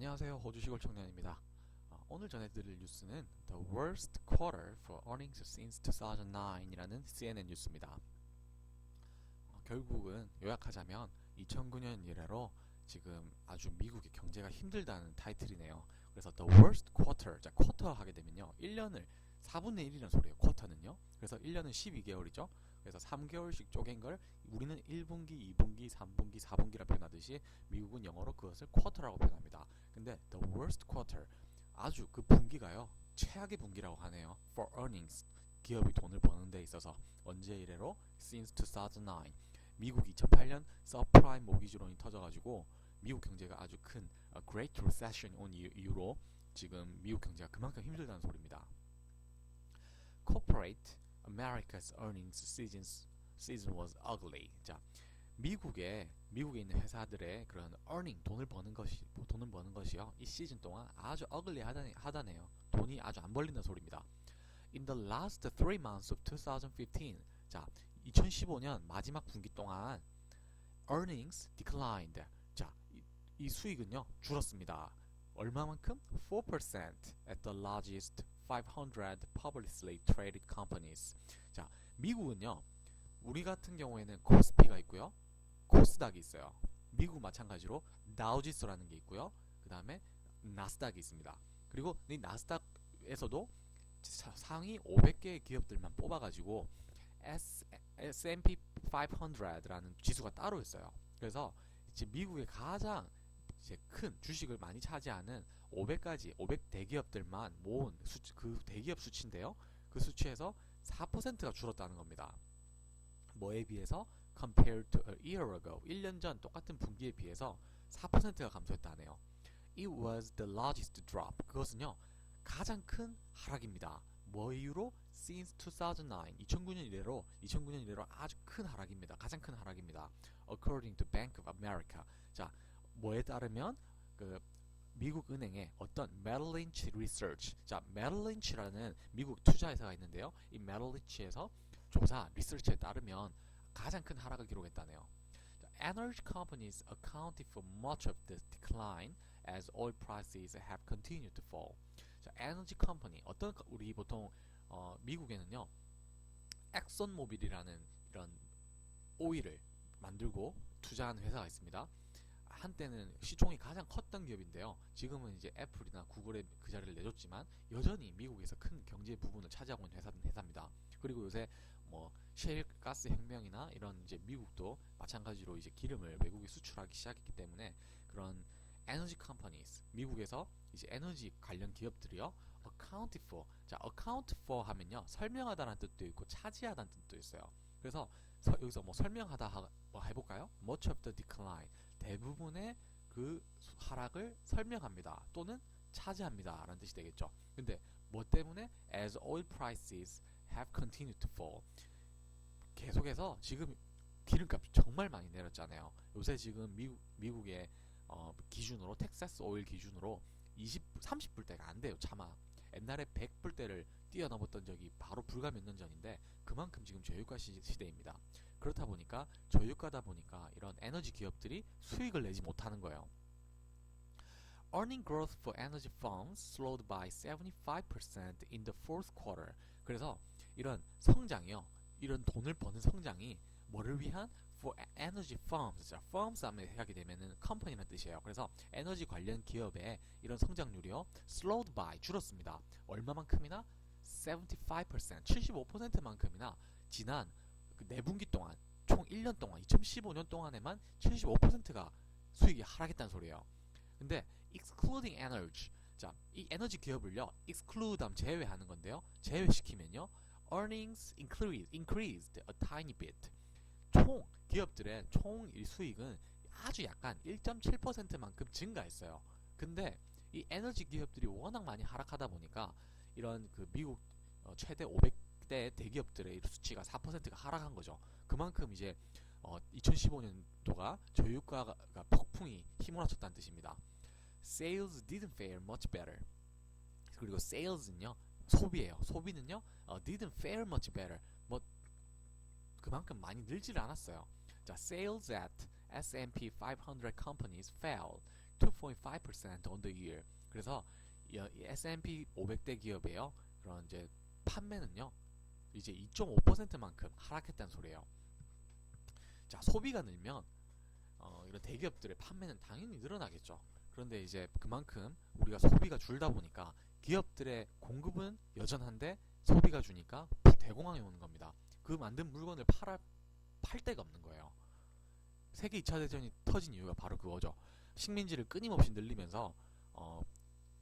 안녕하세요. 호주 시골 청년입니다. 오늘 전해드릴 뉴스는 The Worst Quarter for Earnings Since 2009이라는 CNN 뉴스입니다. 결국은 요약하자면 2009년 이래로 지금 아주 미국의 경제가 힘들다는 타이틀이네요. 그래서 The Worst Quarter, 자 쿼터 하게 되면요 1년을 4분의 1이라는 소리예요. 쿼터는요. 그래서 1년은 12개월이죠. 그래서 3개월씩 쪼갠 걸 우리는 1분기, 2분기, 3분기, 4분기라 표현하듯이 미국은 영어로 그것을 쿼터라고 표현합니다. 근데 the worst quarter, 아주 그 분기가요 최악의 분기라고 하네요. For earnings, 기업이 돈을 버는 데 있어서. 언제 이래로? Since 2009, 미국 2008년 서프라임 모기지론이 터져가지고 미국 경제가 아주 큰 Great Recession 온 이후로 지금 미국 경제가 그만큼 힘들다는 소리입니다. Corporate America's earnings season was ugly. 자, 미국에 있는 회사들의 그런 earning, 돈을 버는 것이요 이 시즌 동안 아주 ugly하다네요. 돈이 아주 안 벌린다는 소리입니다. In the last 3 months of 2015, 자 2015년 마지막 분기 동안 earnings declined. 자, 이 수익은요 줄었습니다. 얼마만큼? 4% at the largest 500 publicly traded companies. 자, 미국은요 우리 같은 경우에는 코스피가 있고요, 코스닥이 있어요. 미국 마찬가지로 다우지수라는 게 있고요. 그 다음에 나스닥이 있습니다. 그리고 이 나스닥에서도 상위 500개의 기업들만 뽑아가지고 S&P 500라는 지수가 따로 있어요. 그래서 이제 미국의 가장 이제 큰 주식을 많이 차지하는 500 대기업들만 모은 그 대기업 수치인데요. 그 수치에서 4%가 줄었다는 겁니다. 뭐에 비해서? Compared to a year ago, 1년 전 똑같은 분기에 비해서 4%가 감소했다네요. It was the largest drop. 그것은요 가장 큰 하락입니다. 뭐 이유로? Since 2009, 2009년 이래로 아주 큰 하락입니다. 가장 큰 하락입니다. According to Bank of America. 자, 뭐에 따르면 그 미국 은행의 어떤 Merrill Lynch Research, 자 Merrill Lynch라는 미국 투자회사가 있는데요. 이 Merrill Lynch에서 조사 리서치에 따르면 가장 큰 하락을 기록했다네요. Energy companies accounted for much of the decline as oil prices have continued to fall. 자, 에너지 컴퍼니, 어떤 우리 보통 미국에는요 엑손모빌이라는 이런 오일을 만들고 투자하는 회사가 있습니다. 한때는 시총이 가장 컸던 기업인데요. 지금은 이제 애플이나 구글에 그 자리를 내줬지만 여전히 미국에서 큰 경제 부분을 차지하고 있는 회사입니다. 그리고 요새 뭐 셰일가스 혁명이나 이런 이제 미국도 마찬가지로 이제 기름을 외국에 수출하기 시작했기 때문에 그런 에너지 컴퍼니스, 미국에서 이제 에너지 관련 기업들이요 account for, 자 account for 하면요 설명하다라는 뜻도 있고 차지하다는 뜻도 있어요. 그래서 여기서 뭐 설명하다 뭐 해볼까요? Much of the decline, 대부분의 그 하락을 설명합니다 또는 차지합니다 라는 뜻이 되겠죠. 근데 뭐 때문에? As oil prices have continued to fall, 계속해서 지금 기름값이 정말 많이 내렸잖아요. 요새 지금 미국의 기준으로 텍사스 오일 기준으로 30불대가 안 돼요. 차마 옛날에 100불대를 뛰어넘었던 적이 바로 불과 몇 년 전인데 그만큼 지금 저유가 시대입니다. 그렇다 보니까 저유가다 보니까 이런 에너지 기업들이 수익을 내지 못하는 거예요. Earning growth for energy firms slowed by 75% in the fourth quarter. 그래서 이런 성장이요, 이런 돈을 버는 성장이 뭐를 위한? For energy firms. 자, firms 하게 되면은 컴퍼니라는 뜻이에요. 그래서 에너지 관련 기업의 이런 성장률이요 slowed by, 줄었습니다. 얼마만큼이나? 75%, 75%만큼이나 지난 그 4분기 동안, 총 1년 동안 2015년 동안에만 75%가 수익이 하락했다는 소리예요. 근데 excluding energy, 자, 이 에너지 기업을요 exclude 하면 제외하는 건데요, 제외시키면요 earnings increased a tiny bit. 총 기업들의 총 수익은 아주 약간 1.7%만큼 증가했어요. 근데 이 에너지 기업들이 워낙 많이 하락하다 보니까 이런 그 미국 최대 500대 대기업들의 수치가 4%가 하락한 거죠. 그만큼 이제 2015년도가 저유가가 폭풍이 휘몰아쳤다는 뜻입니다. Sales didn't fare much better. 그리고 sales는요 소비예요. 소비는요 didn't fare much better, 뭐 그만큼 많이 늘지를 않았어요. 자, sales at S&P 500 companies fell. 2.5% on the year. 그래서 이 S&P 500대 기업에요. 그런 이제 판매는요. 이제 2.5%만큼 하락했다는 소리예요. 자, 소비가 늘면 이런 대기업들의 판매는 당연히 늘어나겠죠. 그런데 이제 그만큼 우리가 소비가 줄다 보니까 기업들의 공급은 여전한데 소비가 주니까 대공황이 오는 겁니다. 그 만든 물건을 팔 데가 없는 거예요. 세계 2차 대전이 터진 이유가 바로 그거죠. 식민지를 끊임없이 늘리면서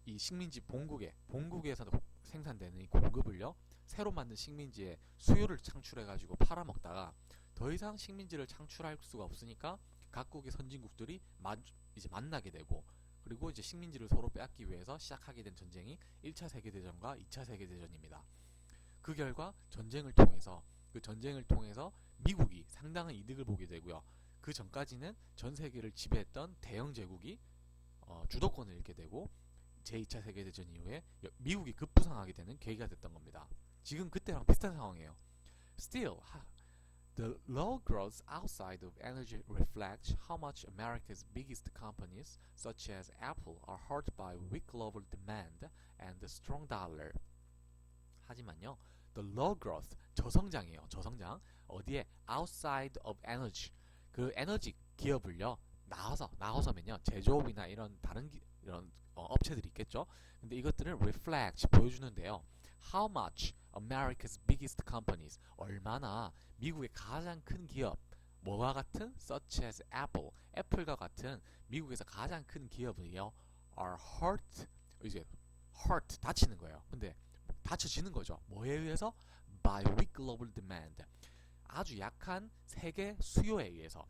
이 식민지 본국에서 생산되는 이 공급을요, 새로 만든 식민지에 수요를 창출해가지고 팔아먹다가 더 이상 식민지를 창출할 수가 없으니까 각국의 선진국들이 이제 만나게 되고, 그리고 이제 식민지를 서로 빼앗기 위해서 시작하게 된 전쟁이 1차 세계대전과 2차 세계대전입니다. 그 결과 그 전쟁을 통해서 미국이 상당한 이득을 보게 되고요. 그 전까지는 전 세계를 지배했던 대영 제국이 주도권을 잃게 되고 제2차 세계대전 이후에 미국이 급부상하게 되는 계기가 됐던 겁니다. 지금 그때랑 비슷한 상황이에요. Still, the low growth outside of energy reflects how much America's biggest companies, such as Apple, are hurt by weak global demand and the strong dollar. 하지만요, the low growth, 저성장이에요. 저성장. 어디에? outside of energy. 그 에너지 기업을요, 나서면요, 제조업이나 이런 다른 이런 업체들이 있겠죠. 근데 이것들을 reflect, 보여주는데요. How much America's biggest companies, 얼마나 미국의 가장 큰 기업, 뭐와 같은 such as Apple, 애플과 같은 미국에서 가장 큰 기업은요, are hurt, 이제 hurt, 다치는 거예요. 근데 다쳐지는 거죠. 뭐에 의해서? By weak global demand. 아주 약한 세계 수요에 의해서.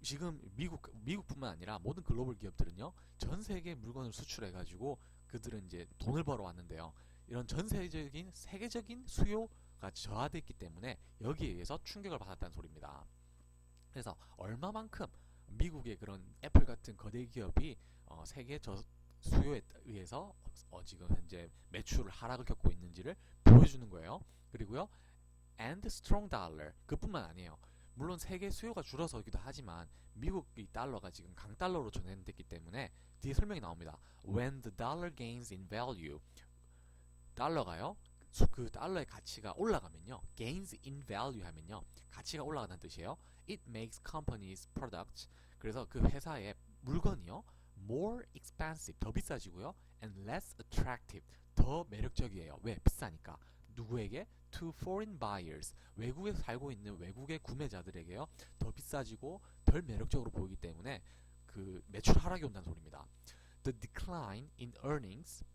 지금 미국뿐만 아니라 모든 글로벌 기업들은요, 전 세계 물건을 수출해가지고 그들은 이제 돈을 벌어 왔는데요. 이런 전 세계적인 수요가 저하됐기 때문에 여기에 의해서 충격을 받았다는 소리입니다. 그래서 얼마만큼 미국의 그런 애플 같은 거대 기업이 세계 수요에 의해서 지금 현재 매출 하락을 겪고 있는지를 보여주는 거예요. 그리고요, and strong dollar, 그뿐만 아니에요. 물론 세계 수요가 줄어서기도 하지만 미국의 달러가 지금 강달러로 전환됐기 때문에 뒤에 설명이 나옵니다. When the dollar gains in value, 달러가요, 그 달러의 가치가 올라가면요, gains in value 하면요, 가치가 올라간다는 뜻이에요. It makes companies products, 그래서 그 회사의 물건이요, more expensive, 더 비싸지고요, and less attractive, 더 매력적이에요. 왜? 비싸니까. 누구에게? To foreign buyers, 외국에서 살고 있는 외국의 구매자들에게요, 더 비싸지고 덜 매력적으로 보이기 때문에 그 매출 하락이 온다는 소리입니다. The decline in earnings,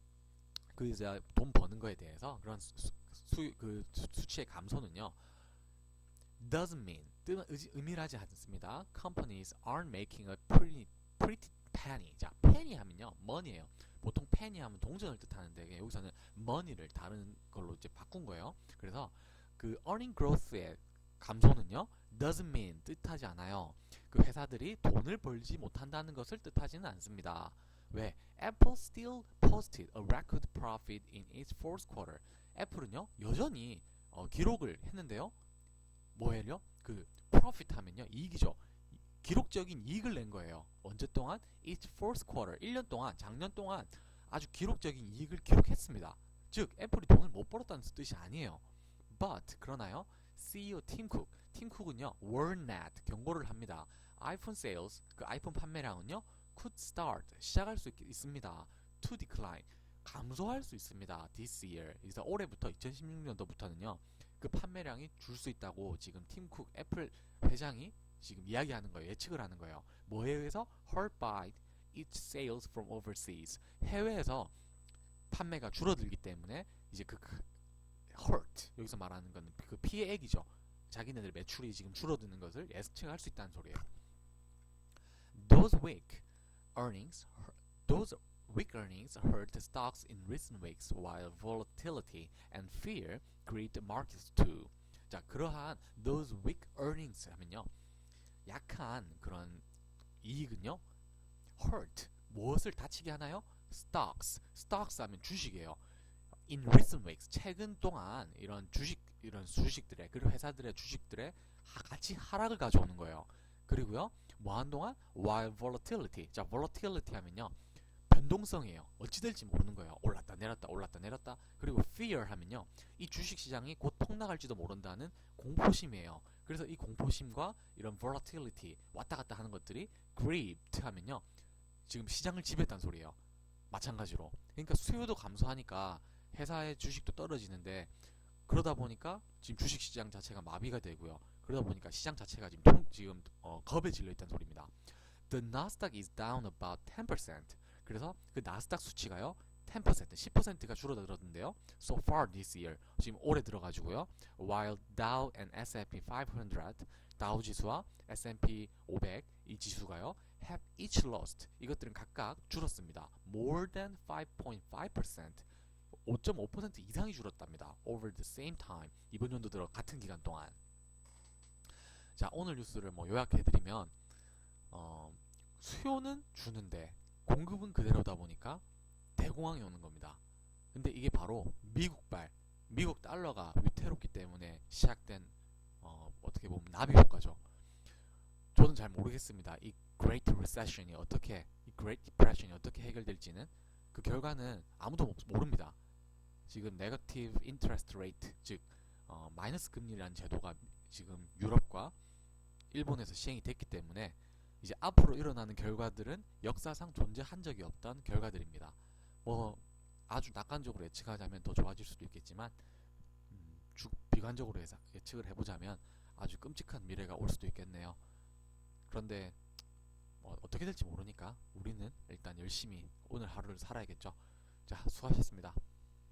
그 이제 돈 버는 거에 대해서 그런 그 수치의 감소는요, doesn't mean, 의미하지 않습니다. Companies aren't making a pretty penny. 자, penny 하면요, money예요. 보통 penny 하면 동전을 뜻하는데 여기서는 money를 다른 걸로 이제 바꾼 거예요. 그래서 그 earning growth의 감소는요, doesn't mean, 뜻하지 않아요. 그 회사들이 돈을 벌지 못한다는 것을 뜻하지는 않습니다. 왜? Apple still posted a record profit in its fourth quarter. 애플은요, 여전히 기록을 했는데요. 뭐예요? 그 profit 하면요, 이익이죠. 기록적인 이익을 낸 거예요. 언제 동안? its fourth quarter, 1년 동안, 작년 동안 아주 기록적인 이익을 기록했습니다. 즉, 애플이 돈을 못 벌었다는 뜻이 아니에요. But, 그러나요? CEO 팀 쿡은요, warned that, 경고를 합니다. iPhone sales, 그 아이폰 판매량은요, could start, 시작할 수 있습니다. to decline, 감소할 수 있습니다. this year, 그래서 올해부터 2016년도부터는요, 그 판매량이 줄 수 있다고 지금 팀 쿡 애플 회장이 지금 이야기하는 거예요. 예측을 하는 거예요. 뭐에 의해서? hurt by its sales from overseas, 해외에서 판매가 줄어들기 때문에 이제 그 hurt, 여기서 말하는 건 그 피해액이죠. 자기네들 매출이 지금 줄어드는 것을 예측할 수 있다는 소리예요. Those weak earnings hurt the stocks in recent weeks, while volatility and fear greet the markets too. 자, 그러한 those weak earnings 하면요, 약한 그런 이익은요, hurt, 무엇을 다치게 하나요? stocks 하면 주식이에요. in recent weeks, 최근 동안 이런 주식들의, 그리고 회사들의 주식들의 같이 하락을 가져오는 거예요. 그리고요, 뭐 한동안 while volatility. 자, volatility 하면요, 변동성이에요. 어찌 될지 모르는 거예요. 올랐다 내렸다 올랐다 내렸다. 그리고 fear 하면요, 이 주식 시장이 곧 폭락할지도 모른다는 공포심이에요. 그래서 이 공포심과 이런 volatility 왔다 갔다 하는 것들이 grieved 하면요, 지금 시장을 지배했다는 소리예요. 마찬가지로. 그러니까 수요도 감소하니까 회사의 주식도 떨어지는데, 그러다 보니까 지금 주식 시장 자체가 마비가 되고요. 그러다 보니까 시장 자체가 지금 겁에 질려 있다는 소리입니다. The Nasdaq is down about 10%. 그래서 그 나스닥 수치가요, 10%, 10%가 줄어들었는데요. So far this year, 지금 올해 들어가지고요. While Dow and S&P 500, 다우 지수와 S&P 500 이 지수가요, have each lost. 이것들은 각각 줄었습니다. More than 5.5%. 5.5% 이상이 줄었답니다. Over the same time. 이번 연도 들어 같은 기간 동안. 자, 오늘 뉴스를 뭐 요약해드리면, 수요는 주는데 공급은 그대로다 보니까 대공황이 오는 겁니다. 근데 이게 바로 미국 달러가 위태롭기 때문에 시작된 어떻게 보면 나비 효과죠. 저는 잘 모르겠습니다. 이 Great Recession이 이 Great Depression이 어떻게 해결될지는, 그 결과는 아무도 모릅니다. 지금 Negative Interest Rate, 즉 마이너스 금리라는 제도가 지금 유럽과 일본에서 시행이 됐기 때문에 이제 앞으로 일어나는 결과들은 역사상 존재한 적이 없던 결과들입니다. 뭐 아주 낙관적으로 예측하자면 더 좋아질 수도 있겠지만, 비관적으로 예측을 해보자면 아주 끔찍한 미래가 올 수도 있겠네요. 그런데 어떻게 될지 모르니까 우리는 일단 열심히 오늘 하루를 살아야겠죠. 자, 수고하셨습니다.